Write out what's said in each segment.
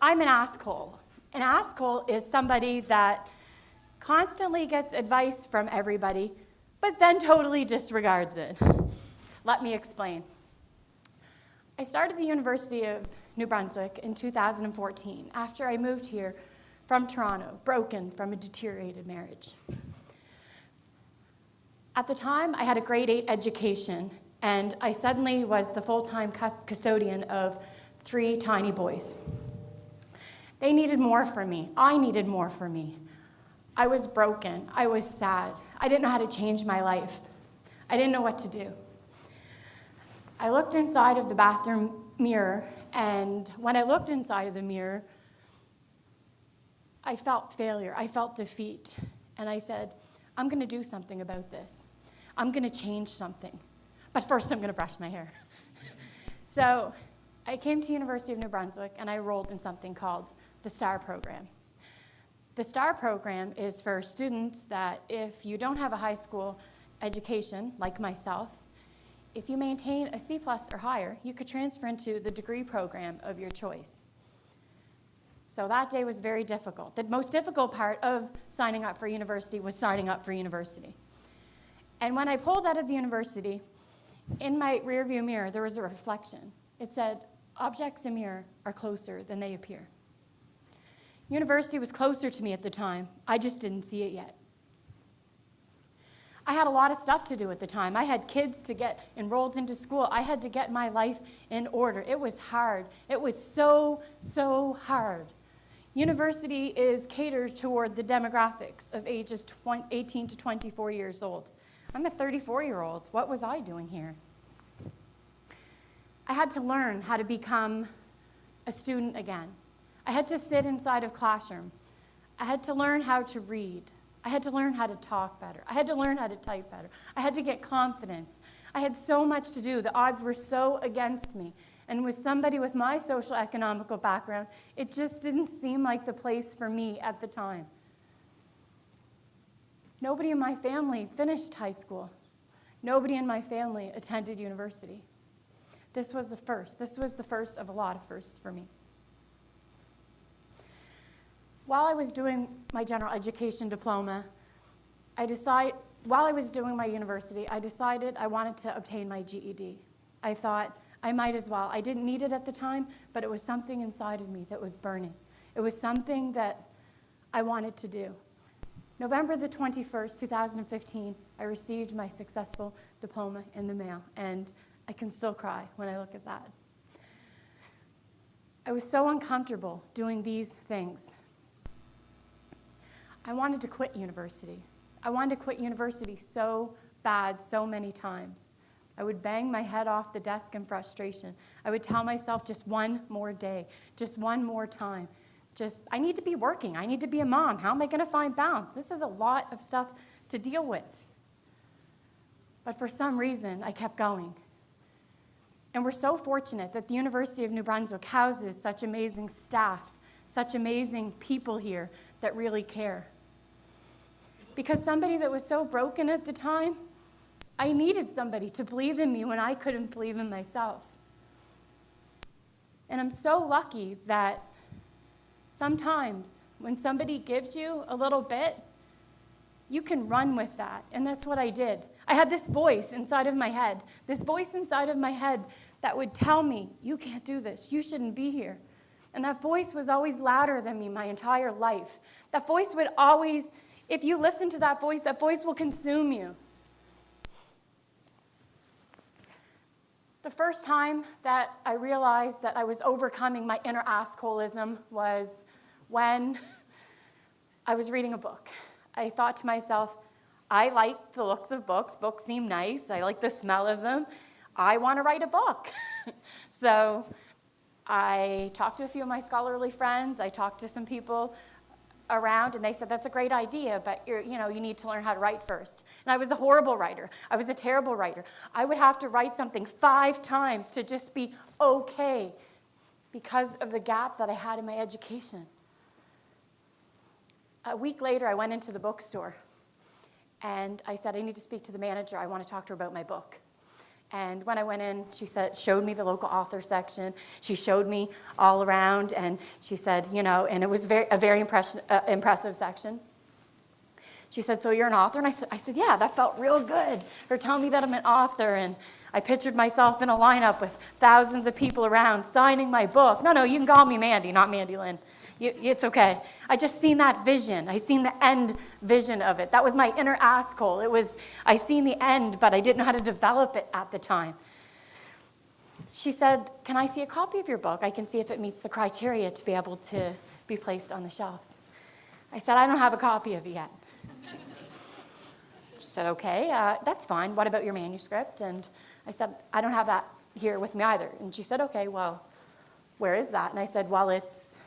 I'm an asshole. An asshole is somebody that constantly gets advice from everybody, but then totally disregards it. Let me explain. I started the University of New Brunswick in 2014 after I moved here from Toronto, broken from a deteriorated marriage. At the time, I had a grade 8 education, and I suddenly was the full-time custodian of 3 tiny boys. They needed more from me. I needed more from me. I was broken. I was sad. I didn't know how to change my life. I didn't know what to do. I looked inside of the bathroom mirror, and when I looked inside of the mirror, I felt failure. I felt defeat. And I said, I'm going to do something about this. I'm going to change something. But first, I'm going to brush my hair. So I came to University of New Brunswick, and I enrolled in something called the STAR program. The STAR program is for students that if you don't have a high school education, like myself, if you maintain a C+ or higher, you could transfer into the degree program of your choice. So that day was very difficult. The most difficult part of signing up for university was signing up for university. And when I pulled out of the university, in my rearview mirror, there was a reflection. It said, objects in mirror are closer than they appear. University was closer to me at the time. I just didn't see it yet. I had a lot of stuff to do at the time. I had kids to get enrolled into school. I had to get my life in order. It was hard. It was so, so hard. University is catered toward the demographics of ages 18 to 24 years old. I'm a 34-year-old. What was I doing here? I had to learn how to become a student again. I had to sit inside of classroom. I had to learn how to read. I had to learn how to talk better. I had to learn how to type better. I had to get confidence. I had so much to do. The odds were so against me. And with somebody with my social economical background, it just didn't seem like the place for me at the time. Nobody in my family finished high school. Nobody in my family attended university. This was the first. This was the first of a lot of firsts for me. While I was doing my general education diploma, while I was doing my university, I decided I wanted to obtain my GED. I thought I might as well. I didn't need it at the time, but it was something inside of me that was burning. It was something that I wanted to do. November the 21st, 2015, I received my successful diploma in the mail, and I can still cry when I look at that. I was so uncomfortable doing these things. I wanted to quit university. I wanted to quit university so bad so many times. I would bang my head off the desk in frustration. I would tell myself just one more day, just one more time. I need to be working. I need to be a mom. How am I going to find balance? This is a lot of stuff to deal with. But for some reason, I kept going. And we're so fortunate that the University of New Brunswick houses such amazing staff, such amazing people here that really care. Because somebody that was so broken at the time, I needed somebody to believe in me when I couldn't believe in myself. And I'm so lucky that sometimes when somebody gives you a little bit, you can run with that. And that's what I did. I had this voice inside of my head, that would tell me, you can't do this, you shouldn't be here. And that voice was always louder than me my entire life. That voice would always, if you listen to that voice will consume you. The first time that I realized that I was overcoming my inner assholism was when I was reading a book. I thought to myself, I like the looks of books. Books seem nice. I like the smell of them. I want to write a book. So I talked to a few of my scholarly friends. I talked to some people around, and they said, that's a great idea, but you need to learn how to write first. And I was a horrible writer. I was a terrible writer. I would have to write something 5 times to just be okay because of the gap that I had in my education. A week later, I went into the bookstore, and I said, I need to speak to the manager. I want to talk to her about my book. And when I went in, she showed me the local author section. She showed me all around, and she said, and it was a very impressive section. She said, so you're an author? And I said, yeah, that felt real good. Her telling me that I'm an author, and I pictured myself in a lineup with thousands of people around signing my book. No, you can call me Mandy, not Mandy-Lynn. It's okay. I just seen that vision. I seen the end vision of it. That was my inner Askhole. I seen the end, but I didn't know how to develop it at the time. She said, can I see a copy of your book? I can see if it meets the criteria to be able to be placed on the shelf. I said, I don't have a copy of it yet. She said, okay, that's fine. What about your manuscript? And I said, I don't have that here with me either. And she said, okay, well, where is that? And I said, well, it's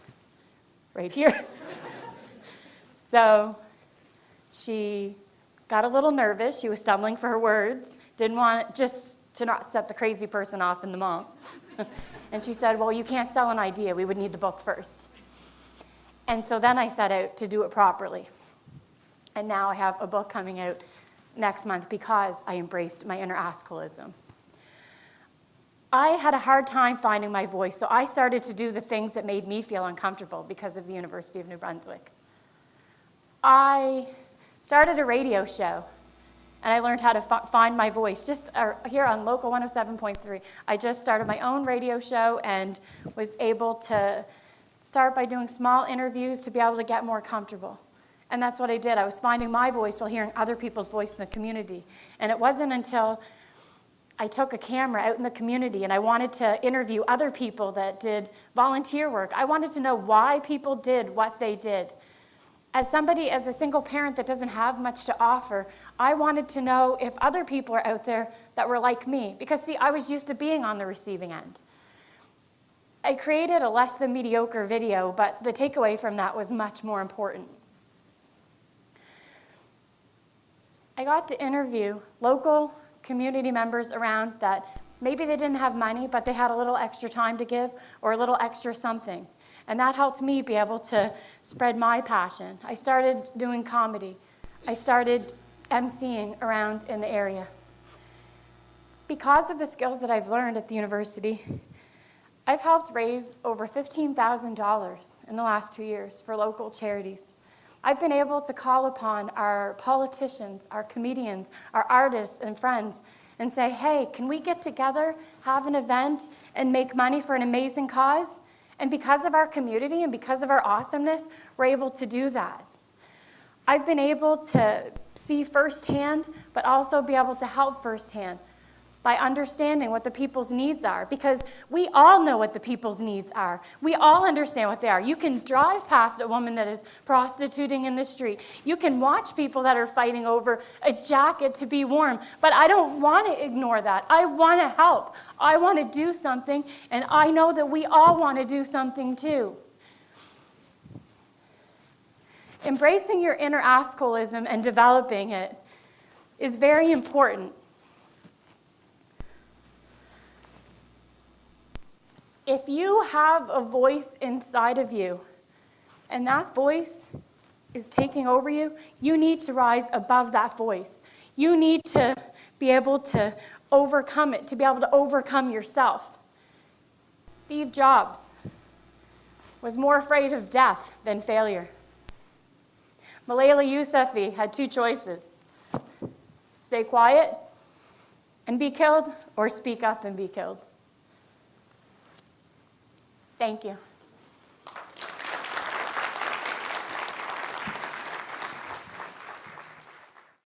right here. So she got a little nervous. She was stumbling for her words, didn't want just to not set the crazy person off in the mall. And she said, well, you can't sell an idea. We would need the book first. And so then I set out to do it properly. And now I have a book coming out next month because I embraced my inner Askholism. I had a hard time finding my voice, so I started to do the things that made me feel uncomfortable because of the University of New Brunswick. I started a radio show, and I learned how to find my voice just here on Local 107.3. I just started my own radio show and was able to start by doing small interviews to be able to get more comfortable. And that's what I did. I was finding my voice while hearing other people's voice in the community. And it wasn't until I took a camera out in the community and I wanted to interview other people that did volunteer work. I wanted to know why people did what they did. As a single parent that doesn't have much to offer, I wanted to know if other people are out there that were like me. Because, see, I was used to being on the receiving end. I created a less than mediocre video, but the takeaway from that was much more important. I got to interview local community members around that maybe they didn't have money, but they had a little extra time to give or a little extra something. And that helped me be able to spread my passion. I started doing comedy. I started emceeing around in the area. Because of the skills that I've learned at the university, I've helped raise over $15,000 in the last 2 years for local charities. I've been able to call upon our politicians, our comedians, our artists and friends and say, hey, can we get together, have an event, and make money for an amazing cause? And because of our community and because of our awesomeness, we're able to do that. I've been able to see firsthand, but also be able to help firsthand by understanding what the people's needs are, because we all know what the people's needs are. We all understand what they are. You can drive past a woman that is prostituting in the street. You can watch people that are fighting over a jacket to be warm, but I don't want to ignore that. I want to help. I want to do something, and I know that we all want to do something too. Embracing your inner Askholism and developing it is very important. If you have a voice inside of you, and that voice is taking over you, you need to rise above that voice. You need to be able to overcome it, to be able to overcome yourself. Steve Jobs was more afraid of death than failure. Malala Yousafzai had 2 choices: stay quiet and be killed, or speak up and be killed. Thank you.